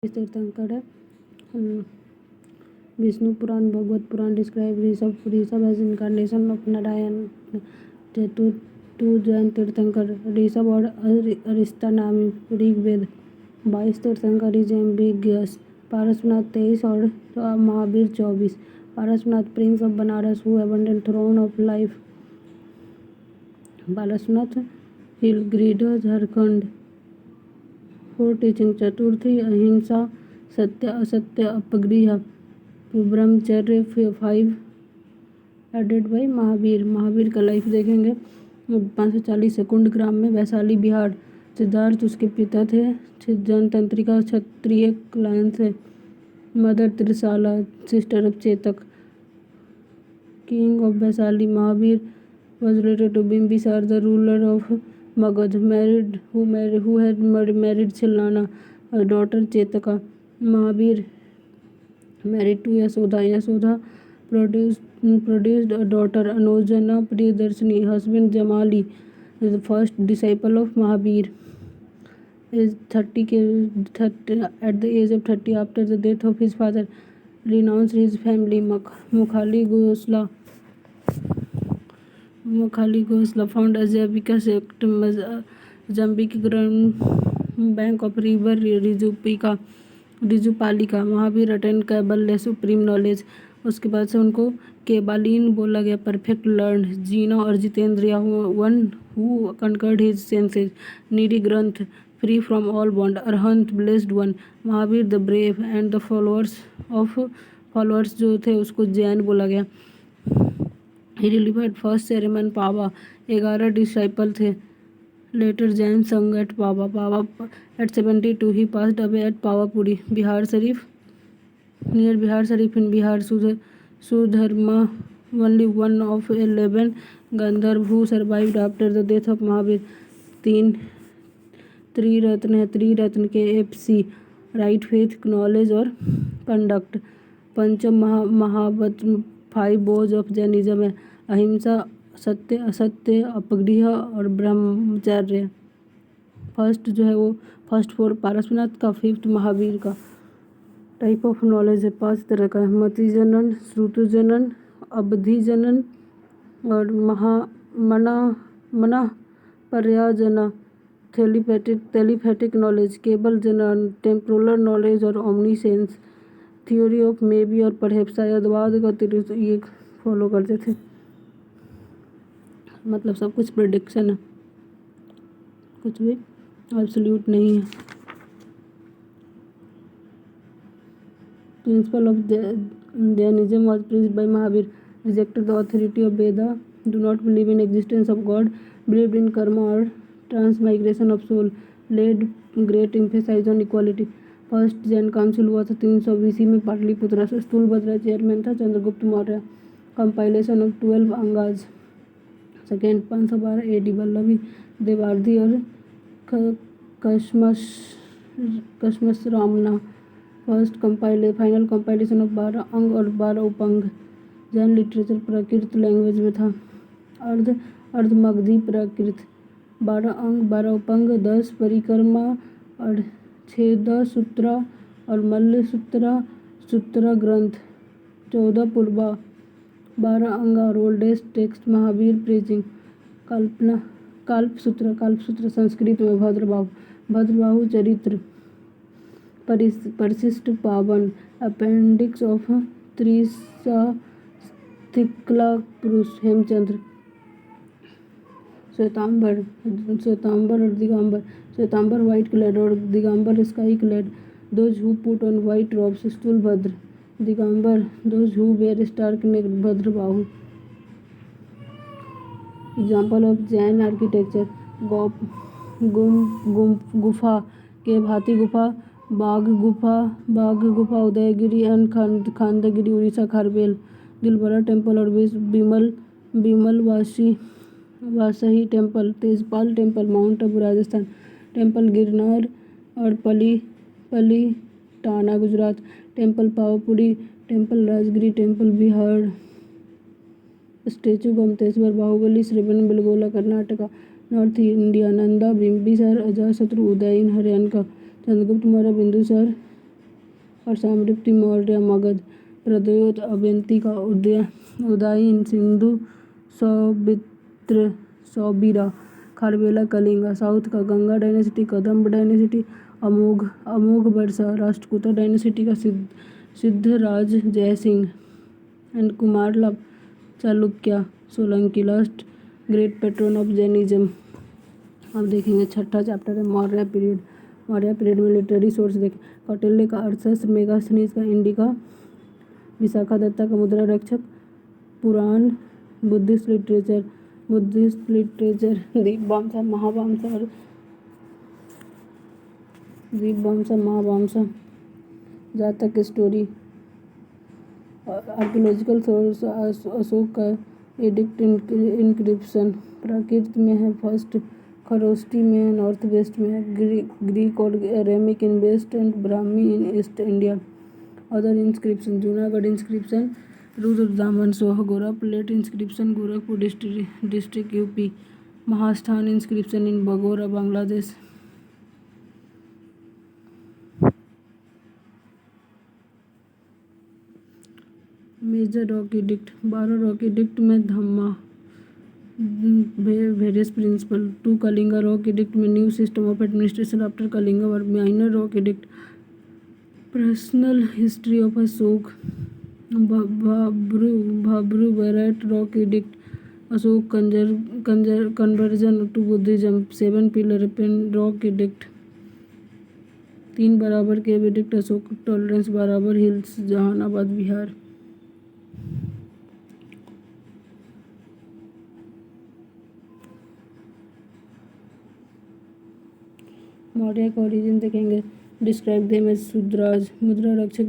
तीर्थंकर है। Vishnu Purana, Bhagavat Purana describe Rishabh as incarnation of Narayan. To Jain tirthankar, Rishabh और अरिस्ता नामी ऋग्वेद। 22 तीर्थंकर इज एम्बिगियस। पारसनाथ 23 और Mahavir 24। Parasnath prince of Banaras who abandoned throne of life. Parasnath hill ग्रीडर झारखंड। 4 टीचिंग, चतुर्थी अहिंसा, सत्य असत्य अपगृह, ब्रह्मचर्य। 5 एडेड बाई महावीर का लाइफ देखेंगे। 540 है। कुंडग्राम में वैशाली बिहार। सिद्धार्थ उसके पिता थे। जनतंत्रिका क्षत्रिय क्लान से। Mother Trishala, sister of Chetak. King of Vaishali Mahavir was related to Bimbisar, the ruler of Magad, who had married Chilana, a daughter Chetaka. Mahavir married to Yasodha. Yasodha produced a daughter Anojana Priyadarshini. Husband Jamali is the first disciple of Mahavir. At the age of 30, after the death of his father, renounced his family. Mukhali Ghosla found Azabika sect, Mozambique Grand Bank of River रिजुपालिका। Mahavir attend cable supreme knowledge. उसके बाद से उनको केबालीन बोला गया। Perfect learn. Jina और Jitendriya, one who conquered his senses. नीडी ग्रंथ, free from all bond. Arhant, blessed one. Mahavir the brave and the followers जो थे उसको जैन बोला गया। He delivered first sermon Pava. 11 disciple थे। Later Jain Sangh at Pava. At 72 he passed away at Pavapuri, Bihar Sharif, near Bihar Sharif in Bihar. Sudharma, only one of 11 Gandharva who survived after the death of Mahavir. 3 त्रिरत्न है। त्रिरत्न के FC, right, faith, knowledge और conduct. पंचम महावत 5 बोझ ऑफ जैनिज्म है। अहिंसा, सत्य असत्य अपगृह और ब्रह्मचर्य। फर्स्ट जो है वो फर्स्ट 4 पारसनाथ का, 5th महावीर का। टाइप ऑफ नॉलेज है 5 तरह का। मति जनन, श्रुतु जनन, अवधि जनन और मना पर्याजना। टेलीपैथिक नॉलेज, केबल जनन, टेम्पोरल नॉलेज और ओमनीसेंस। थ्योरी ऑफ मे बी और परहैप्स, शायदवाद का ये फॉलो करते थे। मतलब सब कुछ प्रेडिक्शन है, कुछ भी एब्सोल्यूट नहीं है। Principle of Jainism was preached by Mahavir. Rejected the authority of Veda. Do not believe in existence of God. Believed in karma और transmigration of soul. Led great emphasise on equality. First Jain council हुआ था 320 में पाटलिपुत्र से। स्थूलभद्रा चेयरमैन था Chandragupta Maurya. Compilation of 12 Angas. Second 512 AD Vallabhi Devardhi और कशमश रामना। First final compilation of 12 Anga और 12 उपंग। जैन लिटरेचर प्राकृत लैंग्वेज में था। अर्धमगधी प्राकृत। 12 अंग, 12 उपंग, 10 परिक्रमा और 6 सूत्रा और मल्ल सूत्रा ग्रंथ। 14 पूर्वा। 12 अंग और oldest text Mahavir preaching. Kalpasutra Sanskrit में भद्रबाहु चरित्र। परिशिष्ट पावन। अपेंडिक्स ऑफ त्रिशतिकला पुरुष। हेमचंद्र। श्वेतांबर और दिगंबर। श्वेतांबर व्हाइट क्लेड और Digambar sky clad. Those who put on white robes. Sthulabhadra. Digambar, those who wear stark naked. Bhadrabahu. Example of Jain architecture. Gufa, cave, Hathi Gufa, Bagh Gufa, Udaygiri and Khandagiri Orissa, Kharavela. Dilwara temple और Vimal Vasahi temple. Tejpal temple, mount Abu Rajasthan. Temple Girnar और Palitana Gujarat. Temple Pawapuri. Temple Rajgiri. Temple Bihar. Statue Gommateshwara, Bahubali, Shravanabelagola Karnataka. North India, Nanda, Bimbisara, Ajatashatru, Udayan Haryana. Chandragupta Maurya, Bindusara और Samriddhi Maurya Magadh, Pradyota Avantika, Udayin Sindhu, Saumitra Sauvira, Kharavela Kalinga, south का Ganga dynasty, Kadamba dynasty, Amogha Varsha, Rashtrakuta dynasty का Siddharaj Jaisingh and Kumaralav, Chalukya, Solanki, last great patron of Jainism. अब देखेंगे छठा chapter है Maurya period. Maurya period में लिटरेरी सोर्स देखें। कौटिल्य का अर्थशास्त्र, मेगास्थनीज का इंडिका, विशाखा दत्ता का मुद्रा रक्षक, पुराण, बुद्धिस्ट लिटरेचर दीपवमसा, महावमसा, जातक स्टोरी, आर्कियोलॉजिकल सोर्स अशोक का एडिक्ट इंक्रिप्शन, प्राकृत में है फर्स्ट, खरोष्टी में है, नॉर्थ वेस्ट में है, ग्रीक और Aramaic in west and Brahmi in east India. Other inscription, Junagadh inscription, Rudradaman Sohgaura plate inscription, Gorakhpur district UP, Mahasthan inscription in Bogra Bangladesh. Major rock edict, 12 rock edict में dhamma, various principle, 2 Kalinga rock edict में new system of administration after Kalinga और minor rock edict, personal history of Ashok, Bhabru Bairat rock edict, Ashok conversion to Buddhism, 7 pillar rock edict, 3 बराबर केव addict, Ashok tolerance बराबर hills, Jehanabad Bihar. Maurya का origin देखेंगे। Describe them as Shudras, मुद्रा रक्षक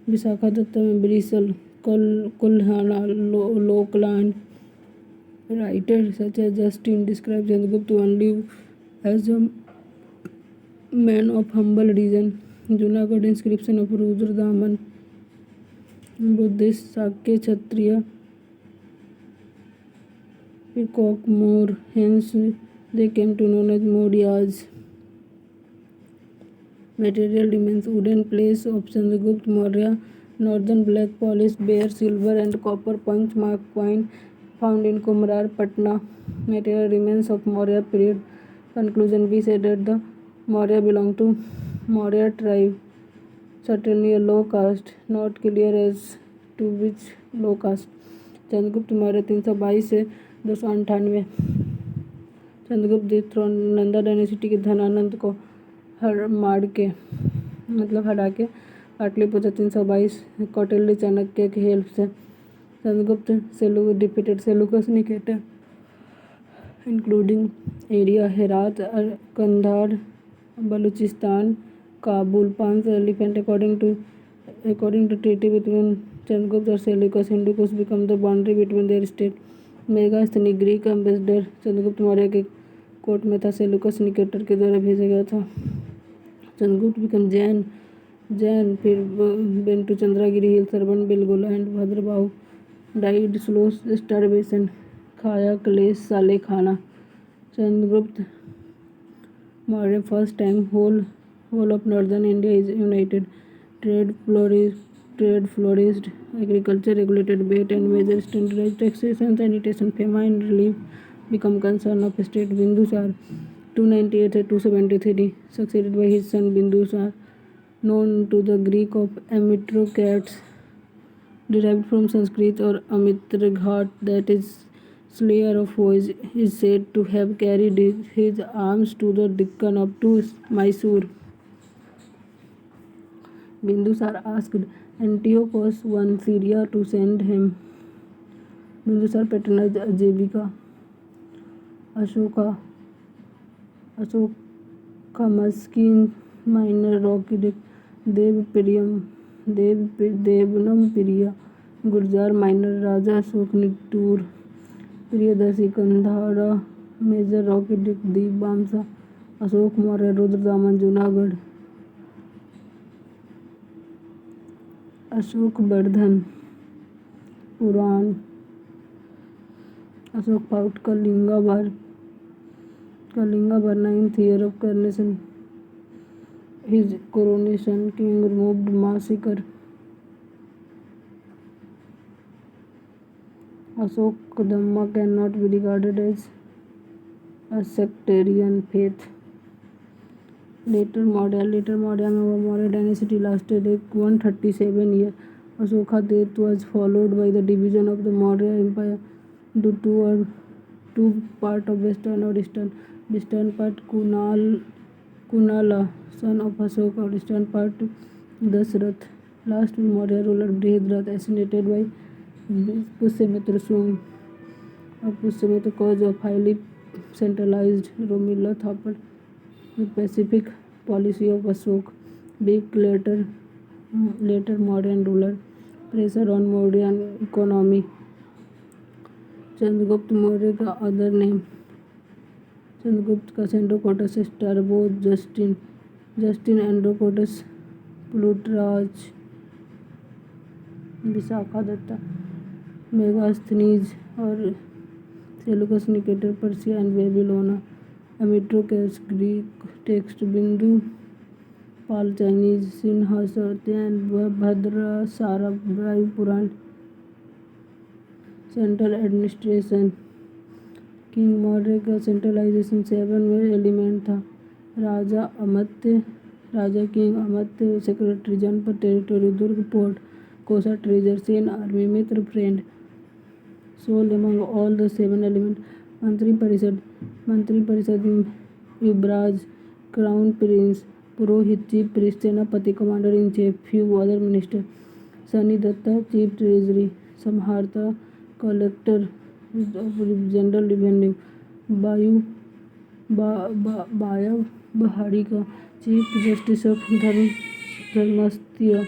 विशाखा दत्ता में ब्रिसल, कुल्हाना, लोकलैंड, writer such as Justin describe Chandragupta only as a man of humble region, Junagadh inscription of Rudradaman, Buddhist Shakya Kshatriya, peacock more, hence they came to known as Mauryas. Material remains wooden place of Chandragupta Maurya, northern black polished bare silver and copper punch mark coin found in Kumrar, Patna. Material remains of Maurya period. Conclusion, we said that the Maurya belonged to Maurya tribe, certainly a low caste, not clear as to which low caste. Chandragupta Maurya 322 से 298। Chandragupta dethrone Nanda dynasty के धनानंद को हरा के पाटलिपुत्र 322। कौटिल्य चाणक्य की help से Chandragupta defeated Seleucus Nicator including area Herat, Kandahar, Balochistan, Kabul. 5 elephant according to treaty between Chandragupta और Seleucus, Hindukush become the boundary between their state. Megasthenes Greek ambassador Chandragupta Maurya के court में था, सेलुकस निकेटर के द्वारा भेजा गया था। चंद्रगुप्त बिकम जैन फिर went to Chandragiri hill, Sravan Belagola and Bhadrabahu died slow starvation, खाया क्लेश साले खाना। Chandragupta Maurya first time whole of northern India is united. Trade flourished, agriculture regulated, weight and measure standardized, taxation, sanitation, famine relief become concern of state. Bindusar 298-273 succeeded by his son Bindusar, known to the Greek of Amitrocrates, derived from Sanskrit or Amitraghat, that is slayer of foes, is said to have carried his arms to the Deccan up to Mysore. Bindusar asked Antiochus I Syria to send him. Bindusar patronized Ajivika, Ashoka Muskin, minor rock edict, Devanam Priya, Gurjar minor, Raja Ashok Nittur, Priyadasi Kandhara, major rock edict, Deepvamsa, Ashok Maurya, Rudradaman, Junagadh, Ashok Vardhan, Purana, Ashok fought Kalinga war 9th year of coronation, his coronation, king removed massacre. Ashoka Dhamma cannot be regarded as a sectarian faith. Later Maurya dynasty lasted 137 years. Ashoka's death was followed by the division of the Maurya Empire into two parts of western or eastern. Western part Kunala, son of Ashoka, eastern part Dasrath. Last Maurya ruler Brihadrath, assassinated by Pushyamitra Shunga. Pushyamitra, cause of highly centralized Rohilla Thapar. The Pacific policy of Ashoka. Big later Mauryan ruler. Pressure on Mauryan economy. Chandragupta Maurya का other name. Chandragupta का Sandrocottus Strabo, Justin Androcottus, Plutarch, Vishakhadatta, Megasthenes और Seleucus Nicator, Persia and Babylona, Amitrochates Greek text, Bindu Pal Chinese, सिन्हा सत्यन, Bhadrasara Vayu Purana. Central administration. King Maurya का centralisation 7 में element था. Raja king amatya, secretary, janapad, territory, durg, fort, kosa, treasure, sena, army, mitra, friend. Soul among all the 7 element. Mantriparishad में Yuvraj, crown Prince, Purohit, chief priest, senapati, commander in chief, few other minister. सनी दत्ता, chief treasury, Sanharta, collector general revenue. बाया बहारी का, chief justice of Dharmasthiya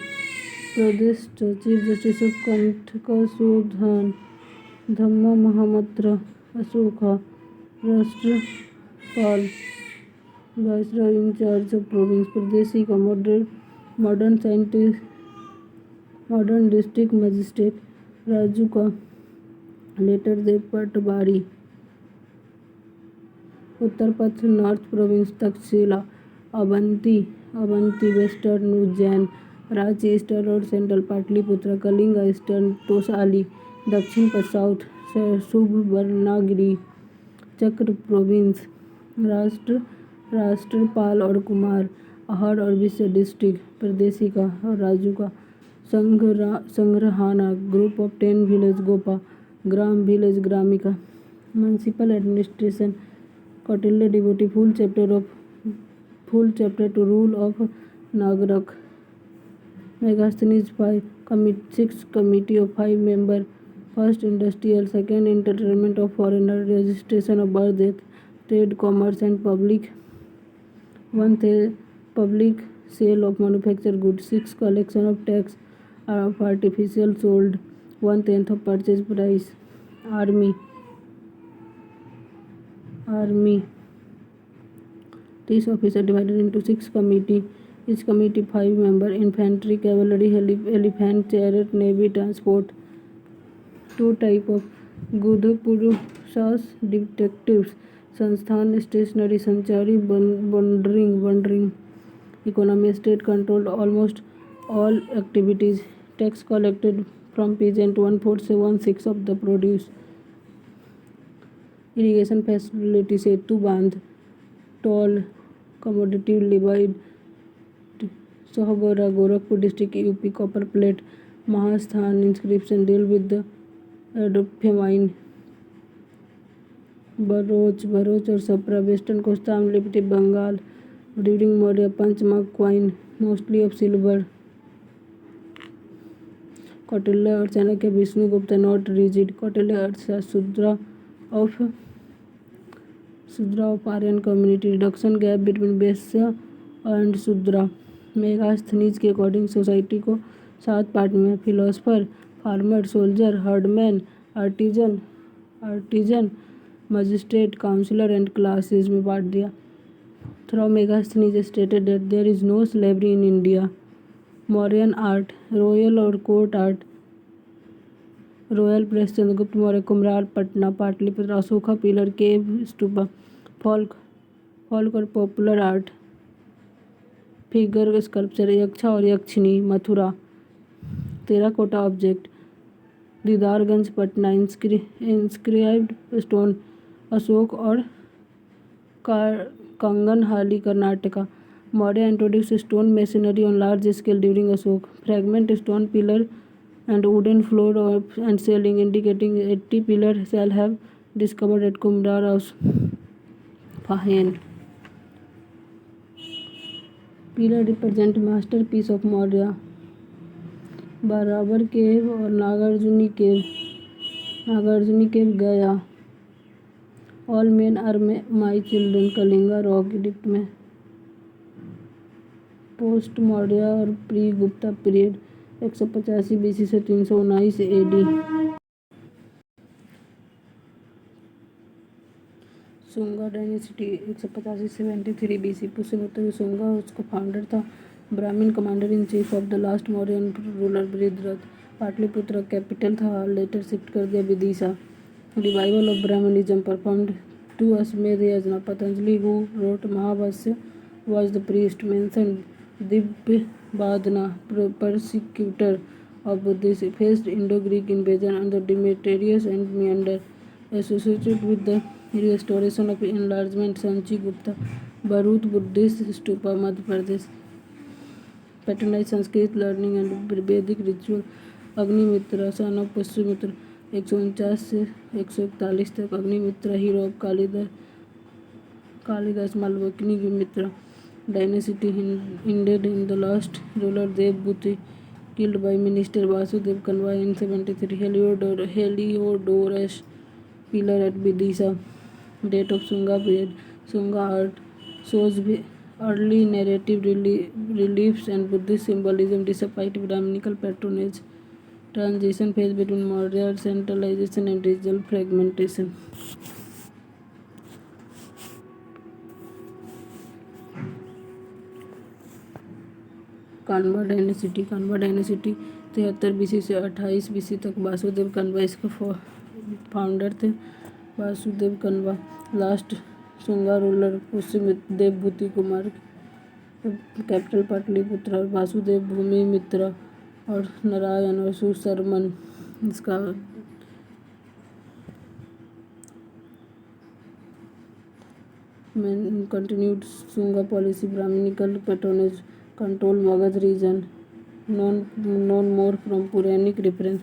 pradesh, chief justice of Kantakashodhan. Dhamma mahamantra. Ashoka, Rashtrapal, viceroy in charge of province. Pradeshi का, modern district magistrate. Raju का, letter दे पटवारी. उत्तर पथ north province Takshashila. Avanti western Ujjain. Ranchi eastern और central Pataliputra. Kalinga eastern Tosali. दक्षिण पथ साउथ सुबर्णगिरी. चक्र प्रोविंस. राष्ट्रपाल और कुमार. अहार और विश्व डिस्ट्रिक्ट. प्रदेशी का और राजू का. Sangrahana, group of 10 village. Gopa, gram village Gramika. Municipal administration. Kautilya devote full chapter to rule of Nagarak. Megasthenes 6 committee of 5 member. First industrial, second entertainment of foreigner, registration of birth death, trade, commerce and public sale of manufacture goods. 6 collection of tax of artificial sold. 1/10 of purchase price. Army. 30 officers divided into 6 committee. Each committee 5 member. Infantry, cavalry, elephant, chariot, navy, transport. 2 type of गुध पुरुषास, detectives. संस्थान, stationary, संचारी, wandering. Economy, state controlled almost all activities. Tax collected from peasant 1/4 of the produce. Irrigation facility, setu, bandh. Toll, commodity, लिवाइड. Sohgaura, Gorakhpur district, UP. Copper plate, Mahasthan. Inscription, deal with the famine. Bharoch और Sopara, western कोस्ताम, लिबर्टी, Bengal. During Maurya punch mark coin, mostly of silver. Kautilya और Chanakya, Vishnugupta, not rigid. Kautilya Arthashastra, Shudra of Aryan community. Reduction gap between Vaishya and Shudra. Megasthenes के according society को 7 part में philosopher, farmer, soldier, herdsman, artisan, magistrate, counsellor and classes में बांट दिया. Through Megasthenes stated that there is no slavery in India. Mauryan art, royal और court art. Royal press, Chandragupta Maurya, Kumhrar, Patna, Pataliputra. Ashoka, pillar, cave, stupa. Folk और popular art. Figure sculpture Yaksha और Yakshini Mathura. Terracotta object Didarganj Patna. Inscribed stone Ashok और Kanganahalli Karnataka. Maurya introduced stone masonry on large scale during Ashok. Fragment stone pillar and wooden floor and ceiling indicating 80 pillar shall have discovered at Kumrar House, Fahen. Pillar represent masterpiece of Maurya. बाराबर केव और Nagarjuni cave Gaya. All men are my children Kalinga rock edict में। Post Maurya और pre Gupta period 185 BC से 319 AD। Sunga dynasty 185-73 BC। Pushyamitra Sunga उसका founder था। Brahmin commander in chief of the last Mauryan ruler Brihadratha. Pataliputra capital था, later shift कर दिया Vidisha. Revival of Brahmanism performed two Ashvamedha yajna. Patanjali who wrote Mahabhashya was the priest mentioned. Divyabadana, persecutor of Buddhists, faced Indo-Greek invasion under Demetrius and Menander. Associated with the restoration of enlargement, Sanchi Gupta, Bharut Buddhist stupa, Madhya Pradesh. Patronized Sanskrit learning and Vedic ritual. Agnimitra son of Pushyamitra 149 से 141 तक। Agnimitra hero of Kalidasa Malavikagnimitra. Dynasty ended in the last ruler Devbhuti, killed by minister Vasudev Kanva in 73. Heliodorus pillar at Vidisha. Date of Sunga period. Sunga art shows early narrative reliefs and Buddhist symbolism despite Brahminical patronage. Transition phase between Maurya centralization and regional fragmentation. Kanva dynasty 73 BC से 28 BC तक। वासुदेव कन्वा इसका founder थे। Vasudev Kanva last Sunga ruler. Pushyamitra Devabhuti Kumar, capital Pataliputra. और वासुदेव भूमि मित्र और नारायण और सुशर्मन इसका continued Sunga policy. Brahminical patronage control Magad region, known more from Puranic reference.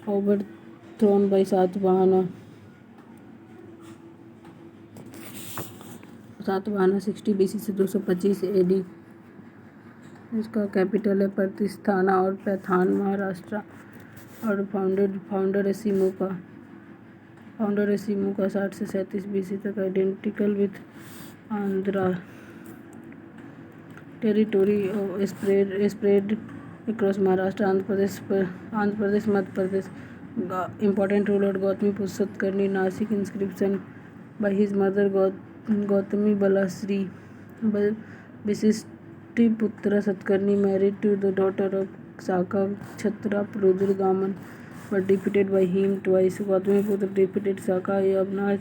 Overthrown by Satavahana 60 BC से 225 AD। इसका कैपिटल है प्रतिस्थाना और पैथान महाराष्ट्र। और फाउंडर है सीमू का 60 से 37 BC तक। Identical with Andhra. Territory spread across Maharashtra, Andhra Pradesh Madhya Pradesh. Important ruler Gautamiputra Satakarni. Nashik inscription by his mother Gautami Balashri. Vasishthiputra Satakarni married to the daughter of Shaka Kshatra Rudradaman but defeated by him twice. Gautamiputra defeated Shaka Yavnaj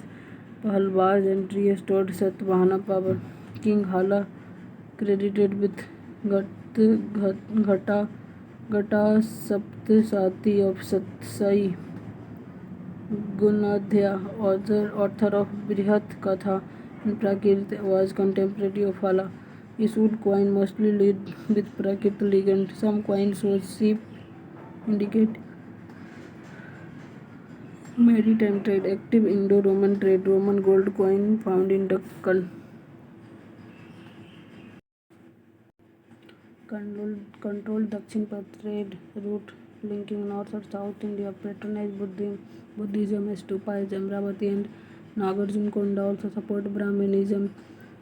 Pahalbaj and restored Satavahana power. King Hala credited with Ghata Saptasati of Satsai. Gunadhya, author of Brihat Katha and Prakrit, was contemporary of Hala. Issued coin mostly lead with Prakrit legend. Some coins shows sheep indicate maritime trade. Active Indo-Roman trade. Roman gold coin found in Deccan. Controlled Dakshin trade route linking North or South India. Patronized Buddhism. Stupa is Amravati and Nagarjuna also support Brahmanism.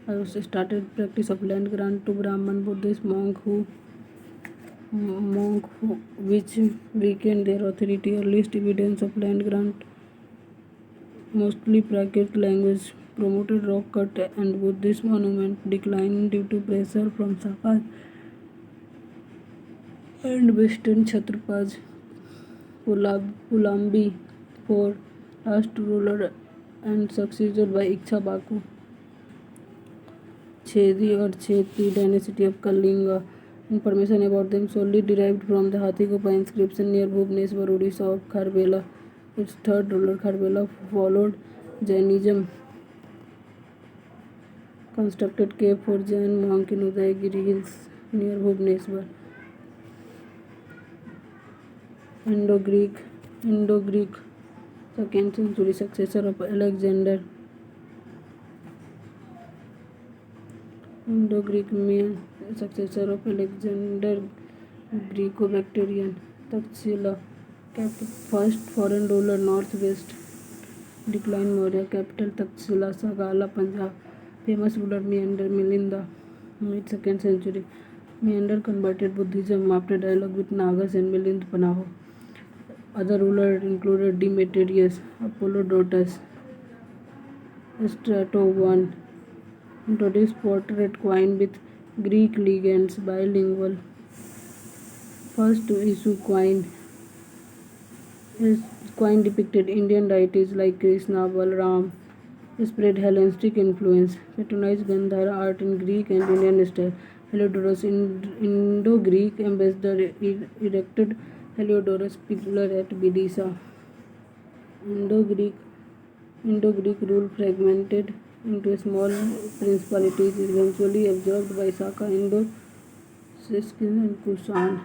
Also started practice of land grant to Brahman Buddhist monk which weakened their authority. Earliest evidence of land grant mostly Prakrit language. Promoted rock cut and Buddhist monument declined due to pressure from Sakas and Western Kshatrapas. Pulambi IV, last ruler and succeeded by Ikshabaku. Chedi or Cheti dynasty of Kalinga. Information about them solely derived from the Hathikopa inscription near Bhubaneswar, Odisha of Kharbela. Its third ruler Kharbela followed Jainism, constructed cave for Jain monk in Udaygiri hills near Bhubaneswar. Indo-Greek 2nd century successor of Alexander. Indo-Greek successor of Alexander, Greco-Bactrian. Takshila, first foreign ruler northwest. Decline Maurya capital Takshila, Sagala, Punjab. Famous ruler Menander, Milinda, mid-2nd century. Menander converted Buddhism after dialogue with Nagas and Milind Panaho. Other rulers included Demetrius, Apollodotus. Strato I introduced portrait coin with Greek legends, bilingual. First to issue coin. His coin depicted Indian deities like Krishna, Balaram. Spread Hellenistic influence. Patronized Gandhara art in Greek and Indian style. Heliodorus, Indo-Greek ambassador, erected Heliodorus pillar at Vidisha. Indo-Greek rule fragmented into small principalities, eventually absorbed by Saka, Indo, Siskis and Kushan.